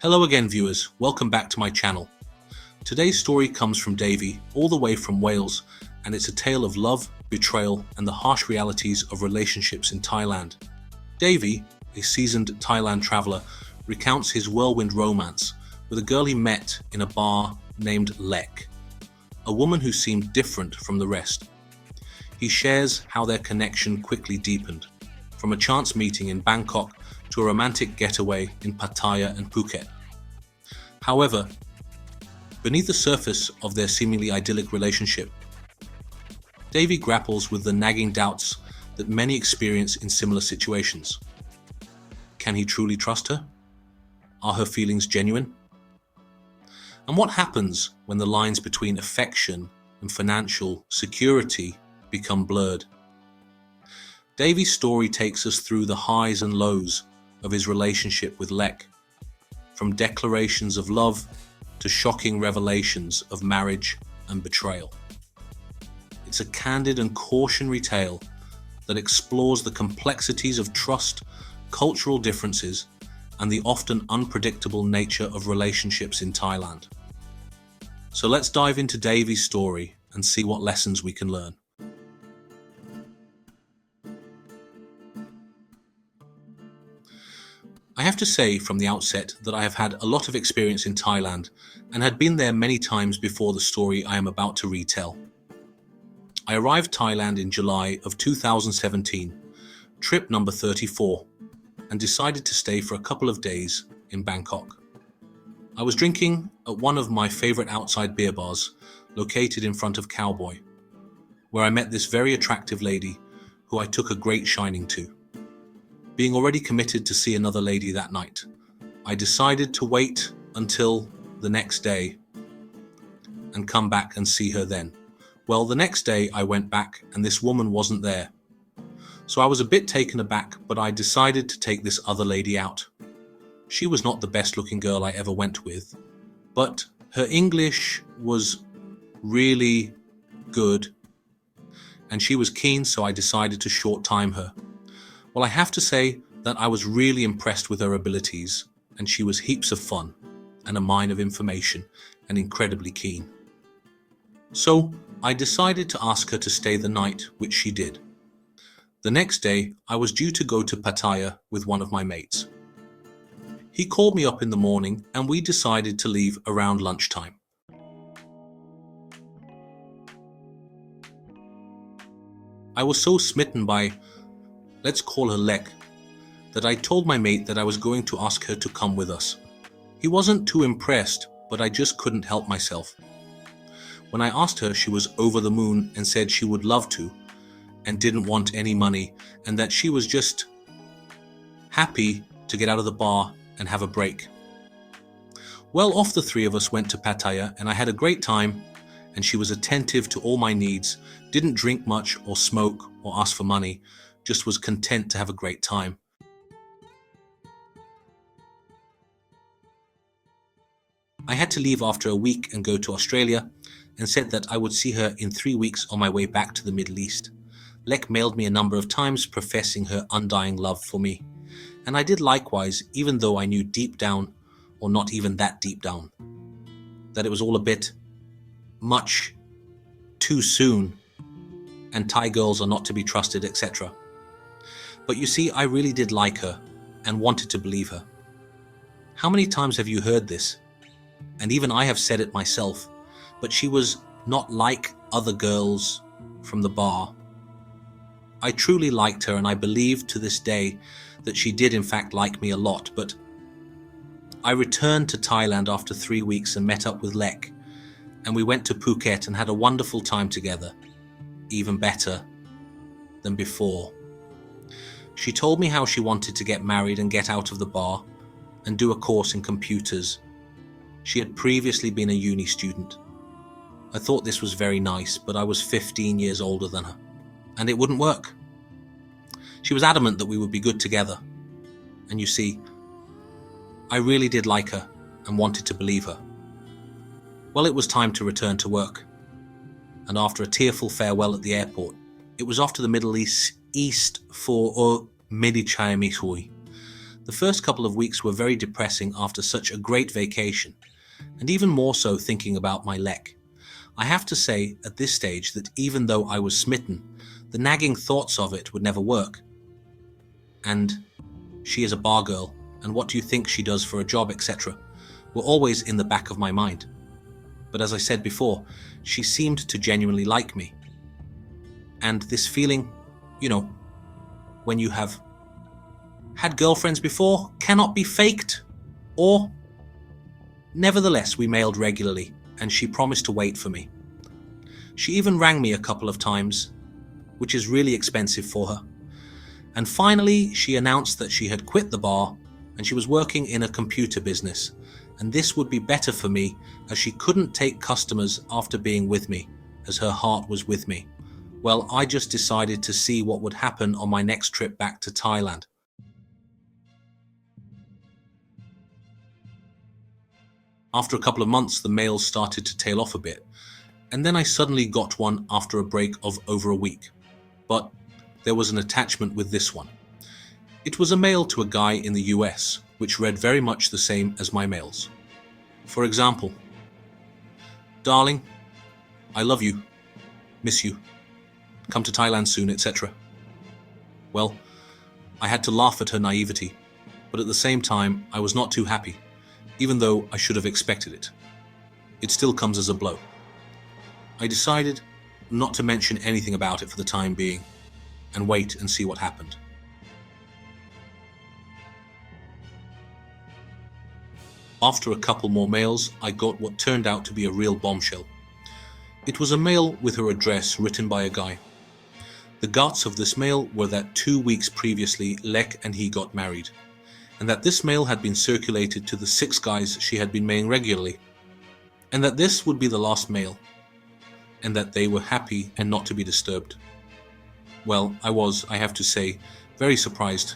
Hello again viewers, welcome back to my channel. Today's story comes from Davey, all the way from Wales, and it's a tale of love, betrayal, and the harsh realities of relationships in Thailand. Davey, a seasoned Thailand traveller, recounts his whirlwind romance with a girl he met in a bar named Lek, a woman who seemed different from the rest. He shares how their connection quickly deepened, from a chance meeting in Bangkok to a romantic getaway in Pattaya and Phuket. However, beneath the surface of their seemingly idyllic relationship, Davey grapples with the nagging doubts that many experience in similar situations. Can he truly trust her? Are her feelings genuine? And what happens when the lines between affection and financial security become blurred? Davey's story takes us through the highs and lows of his relationship with Lek, from declarations of love to shocking revelations of marriage and betrayal. It's a candid and cautionary tale that explores the complexities of trust, cultural differences, and the often unpredictable nature of relationships in Thailand. So let's dive into Davey's story and see what lessons we can learn. I have to say from the outset that I have had a lot of experience in Thailand and had been there many times before the story I am about to retell. I arrived Thailand in July of 2017, trip number 34, and decided to stay for a couple of days in Bangkok. I was drinking at one of my favorite outside beer bars located in front of Cowboy, where I met this very attractive lady who I took a great shining to. Being already committed to see another lady that night, I decided to wait until the next day and come back and see her then. Well, the next day I went back and this woman wasn't there. So I was a bit taken aback, but I decided to take this other lady out. She was not the best looking girl I ever went with, but her English was really good and she was keen, so I decided to short time her. Well, I have to say that I was really impressed with her abilities, and she was heaps of fun and a mine of information and incredibly keen. So I decided to ask her to stay the night, which she did. The next day, I was due to go to Pattaya with one of my mates. He called me up in the morning and we decided to leave around lunchtime. I was so smitten by, let's call her Lek, that I told my mate that I was going to ask her to come with us. He wasn't too impressed, but I just couldn't help myself. When I asked her, she was over the moon and said she would love to and didn't want any money, and that she was just happy to get out of the bar and have a break. Well, off the three of us went to Pattaya and I had a great time, and she was attentive to all my needs, didn't drink much or smoke or ask for money, just was content to have a great time. I had to leave after a week and go to Australia and said that I would see her in 3 weeks on my way back to the Middle East. Lek mailed me a number of times professing her undying love for me, and I did likewise, even though I knew deep down, or not even that deep down, that it was all a bit much too soon and Thai girls are not to be trusted, etc. But you see, I really did like her and wanted to believe her. How many times have you heard this? And even I have said it myself, but she was not like other girls from the bar. I truly liked her and I believe to this day that she did in fact like me a lot, but I returned to Thailand after 3 weeks and met up with Lek, and we went to Phuket and had a wonderful time together, even better than before. She told me how she wanted to get married and get out of the bar and do a course in computers. She had previously been a uni student. I thought this was very nice, but I was 15 years older than her, and it wouldn't work. She was adamant that we would be good together. And you see, I really did like her and wanted to believe her. Well, it was time to return to work. And after a tearful farewell at the airport, it was off to the Middle East for Medichai Mishui, The first couple of weeks were very depressing after such a great vacation, and even more so thinking about my lek. I have to say at this stage that even though I was smitten, the nagging thoughts of it would never work. And she is a bar girl, and what do you think she does for a job, etc., were always in the back of my mind. But as I said before, she seemed to genuinely like me. And this feeling, when you have had girlfriends before, cannot be faked. Or, nevertheless, we mailed regularly, and she promised to wait for me. She even rang me a couple of times, which is really expensive for her. And finally, she announced that she had quit the bar and she was working in a computer business, and this would be better for me as she couldn't take customers after being with me, as her heart was with me. Well, I just decided to see what would happen on my next trip back to Thailand. After a couple of months, the mails started to tail off a bit, and then I suddenly got one after a break of over a week. But there was an attachment with this one. It was a mail to a guy in the US, which read very much the same as my mails. For example, "Darling, I love you, miss you, come to Thailand soon, etc." Well, I had to laugh at her naivety, but at the same time, I was not too happy, even though I should have expected it. It still comes as a blow. I decided not to mention anything about it for the time being, and wait and see what happened. After a couple more mails, I got what turned out to be a real bombshell. It was a mail with her address written by a guy. The guts of this mail were that 2 weeks previously, Lek and he got married, and that this mail had been circulated to the 6 guys she had been mailing regularly, and that this would be the last mail, and that they were happy and not to be disturbed. Well, I was, I have to say, very surprised.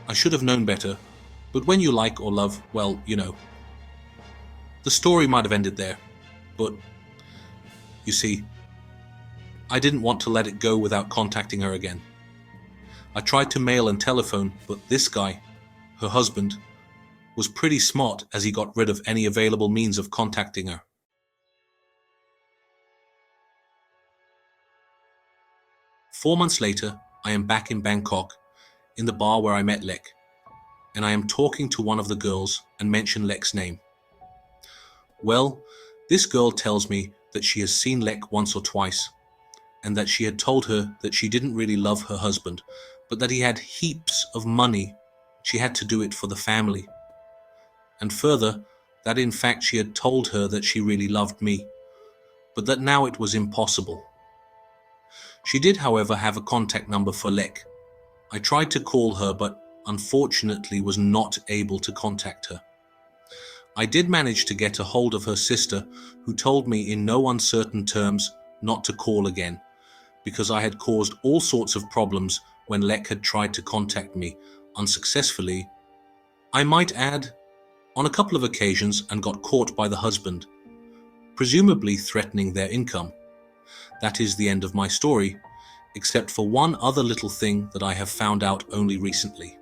I should have known better, but when you like or love, well, The story might have ended there, but, you see, I didn't want to let it go without contacting her again. I tried to mail and telephone, but this guy, her husband, was pretty smart as he got rid of any available means of contacting her. Four months later, I am back in Bangkok, in the bar where I met Lek, and I am talking to one of the girls and mention Lek's name. Well, this girl tells me that she has seen Lek once or twice, and that she had told her that she didn't really love her husband, but that he had heaps of money. She had to do it for the family. And further, that in fact she had told her that she really loved me, but that now it was impossible. She did, however, have a contact number for Lek. I tried to call her, but unfortunately was not able to contact her. I did manage to get a hold of her sister, who told me in no uncertain terms not to call again, because I had caused all sorts of problems when Lek had tried to contact me, unsuccessfully, I might add, on a couple of occasions, and got caught by the husband, presumably threatening their income. That is the end of my story, except for one other little thing that I have found out only recently.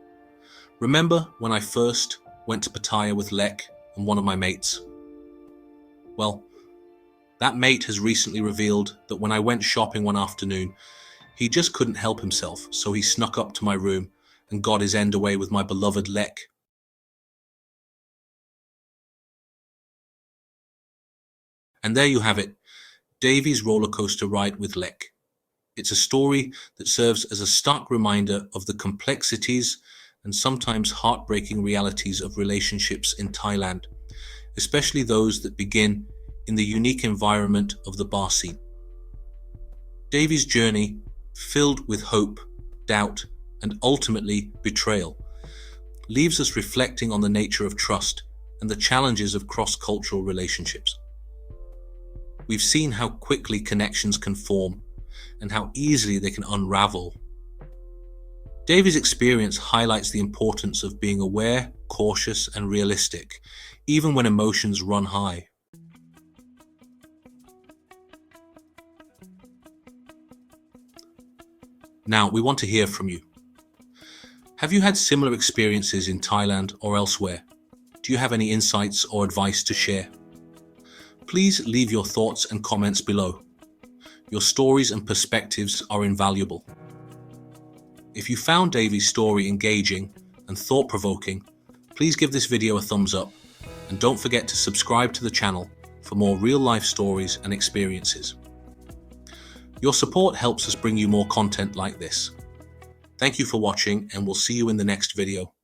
Remember when I first went to Pattaya with Lek and one of my mates? Well, that mate has recently revealed that when I went shopping one afternoon, he just couldn't help himself, so he snuck up to my room and got his end away with my beloved Lek. And there you have it, Davey's rollercoaster ride with Lek. It's a story that serves as a stark reminder of the complexities and sometimes heartbreaking realities of relationships in Thailand, especially those that begin in the unique environment of the bar scene. Davey's journey, filled with hope, doubt, and ultimately betrayal, leaves us reflecting on the nature of trust and the challenges of cross-cultural relationships. We've seen how quickly connections can form and how easily they can unravel. Davey's experience highlights the importance of being aware, cautious, and realistic, even when emotions run high. Now, we want to hear from you. Have you had similar experiences in Thailand or elsewhere? Do you have any insights or advice to share? Please leave your thoughts and comments below. Your stories and perspectives are invaluable. If you found Davey's story engaging and thought-provoking, please give this video a thumbs up and don't forget to subscribe to the channel for more real-life stories and experiences. Your support helps us bring you more content like this. Thank you for watching, and we'll see you in the next video.